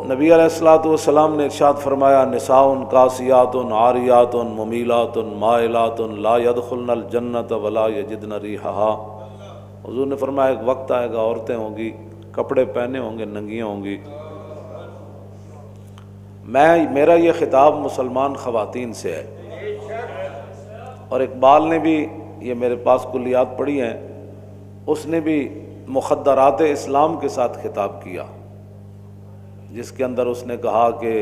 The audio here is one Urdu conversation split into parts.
نبی علیہ الصلوۃ والسلام نے ارشاد فرمایا نساء کاسیات عاریات ممیلات مائلات لا يدخلن الجنۃ ولا یجدن ریحھا۔ حضور نے فرمایا ایک وقت آئے گا عورتیں ہوں گی کپڑے پہنے ہوں گے ننگیاں ہوں گی۔ میرا یہ خطاب مسلمان خواتین سے ہے، اور اقبال نے بھی یہ میرے پاس کلیات پڑھی ہیں، اس نے بھی مخدرات اسلام کے ساتھ خطاب کیا، جس کے اندر اس نے کہا کہ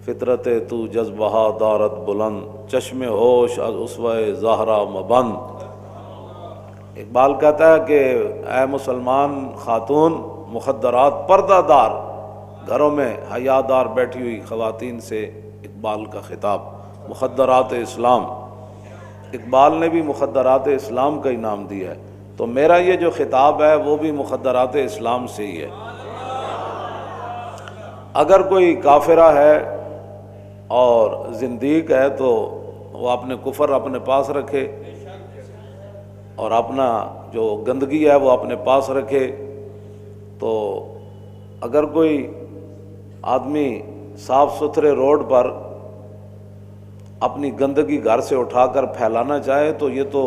فطرت تو جذبہ دارت بلند چشم ہوش از اسوہ زہرا مبند۔ اقبال کہتا ہے کہ اے مسلمان خاتون، مخدرات پردہ دار گھروں میں حیا دار بیٹھی ہوئی خواتین سے اقبال کا خطاب، مخدرات اسلام۔ اقبال نے بھی مخدرات اسلام کا انعام دیا ہے، تو میرا یہ جو خطاب ہے وہ بھی مخدرات اسلام سے ہی ہے۔ اگر کوئی کافرہ ہے اور زندیق ہے تو وہ اپنے کفر اپنے پاس رکھے، اور اپنا جو گندگی ہے وہ اپنے پاس رکھے۔ تو اگر کوئی آدمی صاف ستھرے روڈ پر اپنی گندگی گھر سے اٹھا کر پھیلانا چاہے تو یہ تو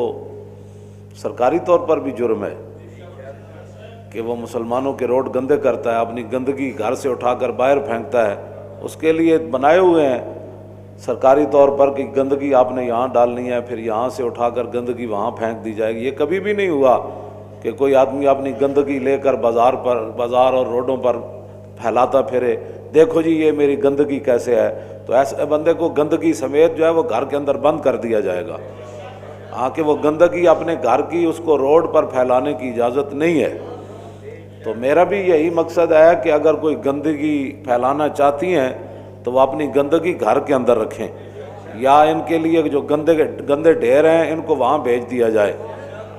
سرکاری طور پر بھی جرم ہے کہ وہ مسلمانوں کے روڈ گندے کرتا ہے، اپنی گندگی گھر سے اٹھا کر باہر پھینکتا ہے۔ اس کے لیے بنائے ہوئے ہیں سرکاری طور پر کہ گندگی آپ نے یہاں ڈالنی ہے، پھر یہاں سے اٹھا کر گندگی وہاں پھینک دی جائے گی۔ یہ کبھی بھی نہیں ہوا کہ کوئی آدمی اپنی گندگی لے کر بازار اور روڈوں پر پھیلاتا پھرے، دیکھو جی یہ میری گندگی کیسے ہے۔ تو ایسے بندے کو گندگی سمیت جو ہے وہ گھر کے اندر بند کر دیا جائے گا۔ ہاں کہ وہ گندگی اپنے گھر کی اس کو روڈ پر پھیلانے کی اجازت نہیں ہے۔ تو میرا بھی یہی مقصد ہے کہ اگر کوئی گندگی پھیلانا چاہتی ہیں تو وہ اپنی گندگی گھر کے اندر رکھیں، یا ان کے لیے جو گندے ڈھیر ہیں ان کو وہاں بھیج دیا جائے۔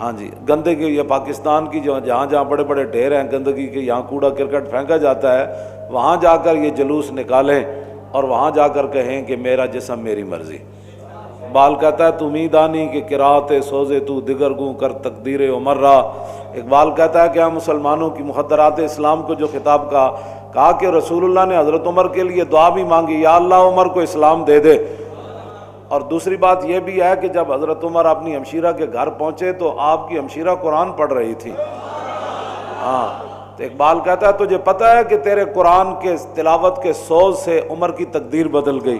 ہاں جی، گندگی یہ پاکستان کی جو جہاں بڑے بڑے ڈھیر ہیں گندگی کے، یہاں کوڑا کرکٹ پھینکا جاتا ہے، وہاں جا کر یہ جلوس نکالیں اور وہاں جا کر کہیں کہ میرا جسم میری مرضی۔ اقبال کہتا ہے تو میدانی کہ قرات سوزے تو دیگر گوں کر تقدیر عمر را۔ اقبال کہتا ہے کہ ہم مسلمانوں کی مخدرات اسلام کو جو خطاب کہا کہ رسول اللہ نے حضرت عمر کے لیے دعا بھی مانگی، یا اللہ عمر کو اسلام دے دے۔ اور دوسری بات یہ بھی ہے کہ جب حضرت عمر اپنی ہمشیرہ کے گھر پہنچے تو آپ کی ہمشیرہ قرآن پڑھ رہی تھی۔ ہاں تو اقبال کہتا ہے تجھے پتہ ہے کہ تیرے قرآن کے تلاوت کے سوز سے عمر کی تقدیر بدل گئی۔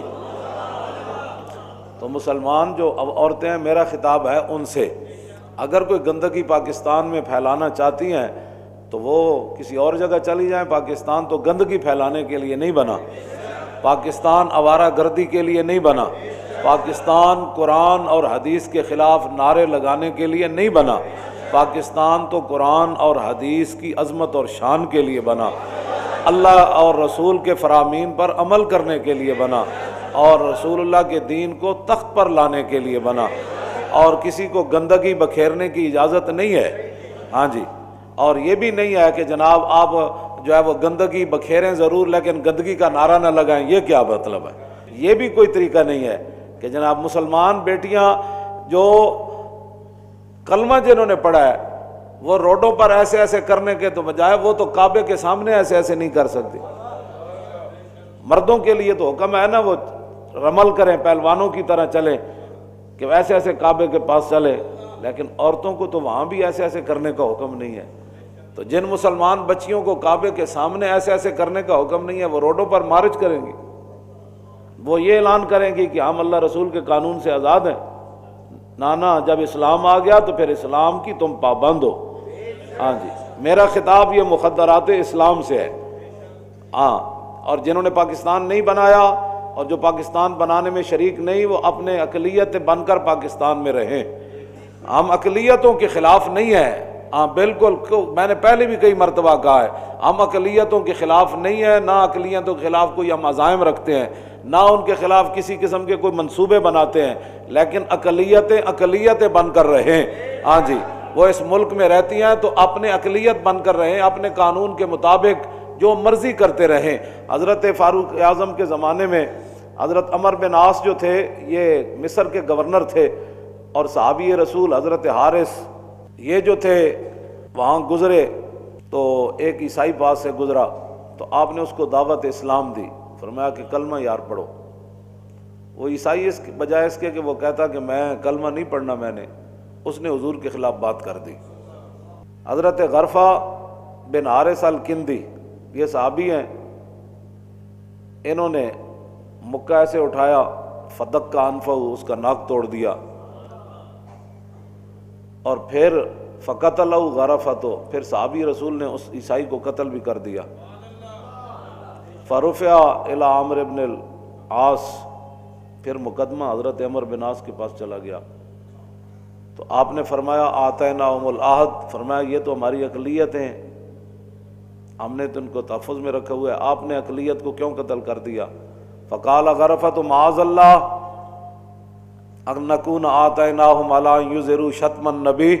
تو مسلمان جو عورتیں ہیں، میرا خطاب ہے ان سے، اگر کوئی گندگی پاکستان میں پھیلانا چاہتی ہیں تو وہ کسی اور جگہ چلی جائیں۔ پاکستان تو گندگی پھیلانے کے لیے نہیں بنا، پاکستان آوارہ گردی کے لیے نہیں بنا، پاکستان قرآن اور حدیث کے خلاف نعرے لگانے کے لیے نہیں بنا، پاکستان تو قرآن اور حدیث کی عظمت اور شان کے لیے بنا، اللہ اور رسول کے فرامین پر عمل کرنے کے لیے بنا، اور رسول اللہ کے دین کو تخت پر لانے کے لیے بنا، اور کسی کو گندگی بکھیرنے کی اجازت نہیں ہے۔ ہاں جی، اور یہ بھی نہیں ہے کہ جناب آپ جو ہے وہ گندگی بکھیریں ضرور لیکن گندگی کا نعرہ نہ لگائیں، یہ کیا مطلب ہے؟ یہ بھی کوئی طریقہ نہیں ہے کہ جناب مسلمان بیٹیاں جو کلمہ جنہوں نے پڑھا ہے وہ روڈوں پر ایسے ایسے کرنے کے تو بجائے وہ تو کعبے کے سامنے ایسے ایسے نہیں کر سکتی۔ مردوں کے لیے تو حکم ہے نا وہ رمل کریں، پہلوانوں کی طرح چلیں کہ ایسے ایسے کعبے کے پاس چلے، لیکن عورتوں کو تو وہاں بھی ایسے ایسے کرنے کا حکم نہیں ہے۔ تو جن مسلمان بچیوں کو کعبے کے سامنے ایسے ایسے کرنے کا حکم نہیں ہے وہ روڈوں پر مارچ کریں گی، وہ یہ اعلان کریں گی کہ ہم اللہ رسول کے قانون سے آزاد ہیں۔ نانا جب اسلام آ گیا تو پھر اسلام کی تم پابند ہو۔ ہاں جی، میرا خطاب یہ مخدرات اسلام سے ہے۔ ہاں، اور جنہوں نے پاکستان نہیں بنایا اور جو پاکستان بنانے میں شریک نہیں، وہ اپنے اقلیت بن کر پاکستان میں رہیں۔ ہم اقلیتوں کے خلاف نہیں ہیں، ہاں بالکل، میں نے پہلے بھی کئی مرتبہ کہا ہے، ہم اقلیتوں کے خلاف نہیں ہیں، نہ اقلیتوں کے خلاف کوئی ہم عزائم رکھتے ہیں، نہ ان کے خلاف کسی قسم کے کوئی منصوبے بناتے ہیں، لیکن اقلیتیں بن کر رہیں۔ ہاں جی، وہ اس ملک میں رہتی ہیں تو اپنے اقلیت بن کر رہیں، اپنے قانون کے مطابق جو مرضی کرتے رہیں۔ حضرت فاروق اعظم کے زمانے میں حضرت عمر بن عاص جو تھے یہ مصر کے گورنر تھے، اور صحابی رسول حضرت حارث یہ جو تھے وہاں گزرے تو ایک عیسائی پاس سے گزرا تو آپ نے اس کو دعوت اسلام دی، فرمایا کہ کلمہ یار پڑھو۔ وہ عیسائی اس کے بجائے اس کے کہ وہ کہتا کہ میں کلمہ نہیں پڑھنا اس نے حضور کے خلاف بات کر دی۔ حضرت غرفہ بن حارث الکندی یہ صحابی ہیں، انہوں نے مکہ ایسے اٹھایا، فدق کا انفہ، اس کا ناک توڑ دیا، اور پھر فقتلہ غرفۃ، پھر صحابی رسول نے اس عیسائی کو قتل بھی کر دیا۔ فرفع الی عمرو بن العاص، پھر مقدمہ حضرت عمر بن عاص کے پاس چلا گیا، تو آپ نے فرمایا آتیناہم العہد، فرمایا یہ تو ہماری اقلیت ہیں، ہم نے تو ان کو تحفظ میں رکھا ہوا ہے، آپ نے اقلیت کو کیوں قتل کر دیا؟ فقال غرفۃ معاذ اللہ ان نکون آتیناہم علی ان یظہروا شتم النبی،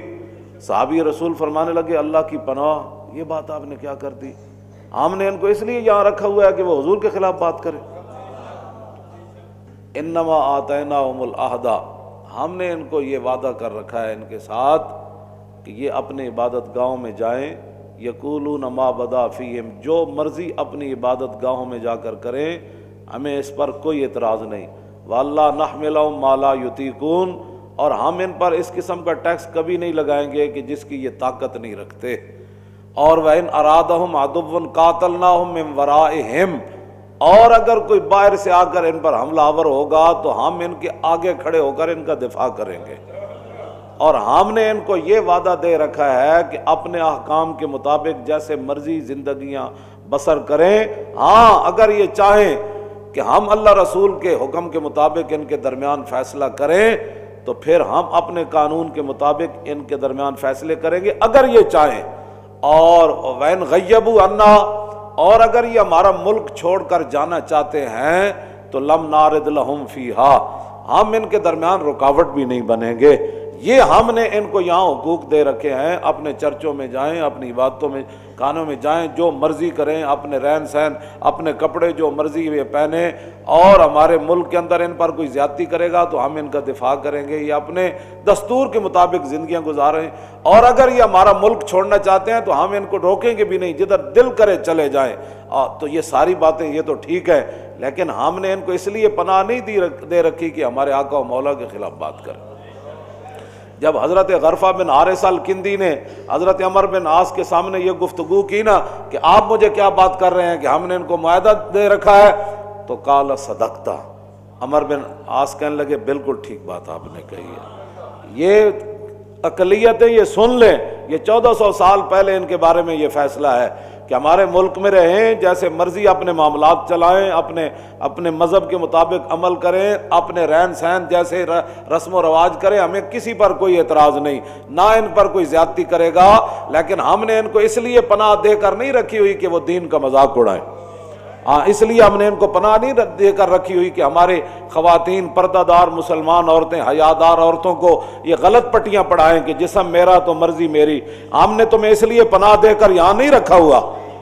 صحابی رسول فرمانے لگے اللہ کی پناہ، یہ بات آپ نے کیا کر دی؟ ہم نے ان کو اس لیے یہاں رکھا ہوا ہے کہ وہ حضور کے خلاف بات کرے۔ انما آتیناہم العہد، ہم نے ان کو یہ وعدہ کر رکھا ہے ان کے ساتھ کہ یہ اپنے عبادت گاہوں میں جائیں، یقولون ما بدا فیہم، جو مرضی اپنی عبادت گاہوں میں جا کر کریں، ہمیں اس پر کوئی اعتراض نہیں۔ وَأَلَّا نَحْمِلَهُمْ مَا لَا يُطِيقُونَ، اور ہم ان پر اس قسم کا ٹیکس کبھی نہیں لگائیں گے کہ جس کی یہ طاقت نہیں رکھتے۔ اور وَإِنْ أَرَادَهُمْ عَدُوٌّ قَاتَلْنَاهُمْ مِنْ وَرَائِهِمْ، اور اگر کوئی باہر سے آ کر ان پر حملہ آور ہوگا تو ہم ان کے آگے کھڑے ہو کر ان کا دفاع کریں گے۔ اور ہم نے ان کو یہ وعدہ دے رکھا ہے کہ اپنے احکام کے مطابق جیسے مرضی زندگیاں بسر کریں، ہاں اگر یہ چاہیں کہ ہم اللہ رسول کے حکم کے مطابق ان کے درمیان فیصلہ کریں تو پھر ہم اپنے قانون کے مطابق ان کے درمیان فیصلے کریں گے اگر یہ چاہیں۔ اور وَإِنْ غَيَّبُوا عَنَّا، اور اگر یہ ہمارا ملک چھوڑ کر جانا چاہتے ہیں تو لَمْ نَارِدْ لَهُمْ فِيهَا، ہم ان کے درمیان رکاوٹ بھی نہیں بنیں گے۔ یہ ہم نے ان کو یہاں حقوق دے رکھے ہیں، اپنے چرچوں میں جائیں، اپنی عبادتوں میں کانوں میں جائیں، جو مرضی کریں، اپنے رہن سہن، اپنے کپڑے جو مرضی یہ پہنیں، اور ہمارے ملک کے اندر ان پر کوئی زیادتی کرے گا تو ہم ان کا دفاع کریں گے، یہ اپنے دستور کے مطابق زندگیاں گزاریں۔ اور اگر یہ ہمارا ملک چھوڑنا چاہتے ہیں تو ہم ان کو روکیں گے بھی نہیں، جدھر دل کرے چلے جائیں۔ تو یہ ساری باتیں یہ تو ٹھیک ہے، لیکن ہم نے ان کو اس لیے پناہ نہیں دے رکھی کہ ہمارے آقا و مولا کے خلاف بات کریں۔ جب حضرت غرفہ بن حارث الکندی نے حضرت عمر بن عاص کے سامنے یہ گفتگو کی نا کہ آپ مجھے کیا بات کر رہے ہیں کہ ہم نے ان کو معاہدہ دے رکھا ہے، تو قال صدقت، عمر بن عاص کہنے لگے بالکل ٹھیک بات آپ نے کہی ہے۔ یہ اقلیتیں یہ سن لیں، یہ 1400 سال پہلے ان کے بارے میں یہ فیصلہ ہے کہ ہمارے ملک میں رہیں، جیسے مرضی اپنے معاملات چلائیں، اپنے مذہب کے مطابق عمل کریں، اپنے رہن سہن جیسے رسم و رواج کریں، ہمیں کسی پر کوئی اعتراض نہیں، نہ ان پر کوئی زیادتی کرے گا۔ لیکن ہم نے ان کو اس لیے پناہ دے کر نہیں رکھی ہوئی کہ وہ دین کا مذاق اڑائیں، اس لیے ہم نے ان کو پناہ نہیں دے کر رکھی ہوئی کہ ہمارے خواتین، پردہ دار مسلمان عورتیں، حیادار عورتوں کو یہ غلط پٹیاں پڑھائیں کہ جسم میرا تو مرضی میری۔ ہم نے تمہیں اس لیے پناہ دے کر یہاں نہیں رکھا ہوا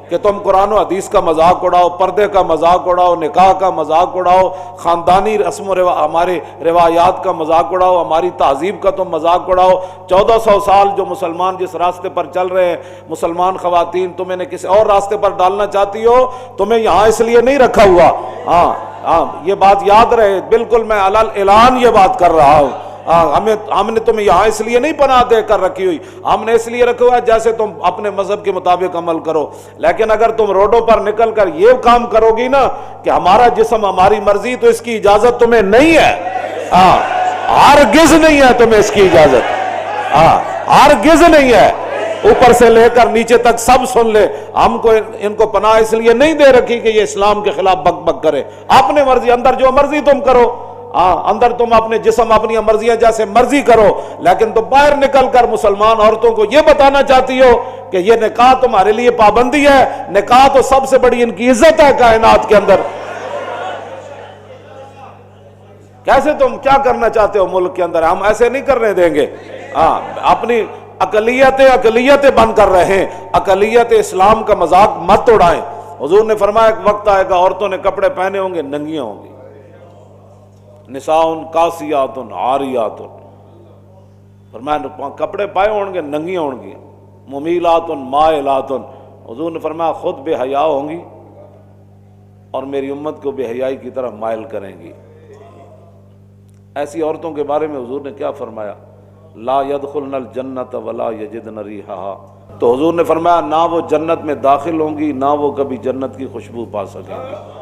کہ تم قرآن و حدیث کا مذاق اڑاؤ، پردے کا مذاق اڑاؤ، نکاح کا مذاق اڑاؤ، خاندانی رسم و ہمارے روایات کا مذاق اڑاؤ، ہماری تہذیب کا تم مذاق اڑاؤ۔ 1400 سال جو مسلمان جس راستے پر چل رہے ہیں، مسلمان خواتین تم انہیں کسی اور راستے پر ڈالنا چاہتی ہو، تمہیں یہاں اس لیے نہیں رکھا ہوا۔ ہاں یہ بات یاد رہے، بالکل میں علل اعلان یہ بات کر رہا ہوں۔ ہم نے تمہیں یہاں اس لیے نہیں پناہ دے کر رکھی ہوئی، ہم نے اس لیے رکھا ہوا ہے جیسے تم اپنے مذہب کے مطابق عمل کرو۔ لیکن اگر تم روڈوں پر نکل کر یہ کام کرو گی نا کہ ہمارا جسم ہماری مرضی، تو اس کی اجازت تمہیں نہیں ہے، ہرگز نہیں ہے تمہیں اس کی اجازت، ہرگز نہیں ہے۔ اوپر سے لے کر نیچے تک سب سن لے، ہم کو ان کو پناہ اس لیے نہیں دے رکھی کہ یہ اسلام کے خلاف بک بک کرے۔ اپنے مرضی، اندر جو مرضی تم کرو، اندر تم اپنے جسم اپنی مرضیاں جیسے مرضی کرو، لیکن تم باہر نکل کر مسلمان عورتوں کو یہ بتانا چاہتی ہو کہ یہ نکاح تمہارے لیے پابندی ہے، نکاح تو سب سے بڑی ان کی عزت ہے کائنات کے اندر۔ کیسے تم کیا کرنا چاہتے ہو ملک کے اندر؟ ہم ایسے نہیں کرنے دیں گے۔ اپنی اقلیتیں بن کر رہیں، اقلیت اسلام کا مذاق مت اڑائیں۔ حضور نے فرمایا ایک وقت آئے گا عورتوں نے کپڑے پہنے ہوں گے، ننگیاں ہوں گی، نساء کاسیات عاریات، فرمایا کپڑے پائے ہوں گے، ننگیاں ہوں گی، ممیلات مائلات، حضور نے فرمایا خود بے حیا ہوں گی، اور میری امت کو بے حیائی کی طرف مائل کریں گی۔ ایسی عورتوں کے بارے میں حضور نے کیا فرمایا؟ لا يدخلن الجنت ولا یجدن ریحہا، تو حضور نے فرمایا نہ وہ جنت میں داخل ہوں گی، نہ وہ کبھی جنت کی خوشبو پا سکیں گی۔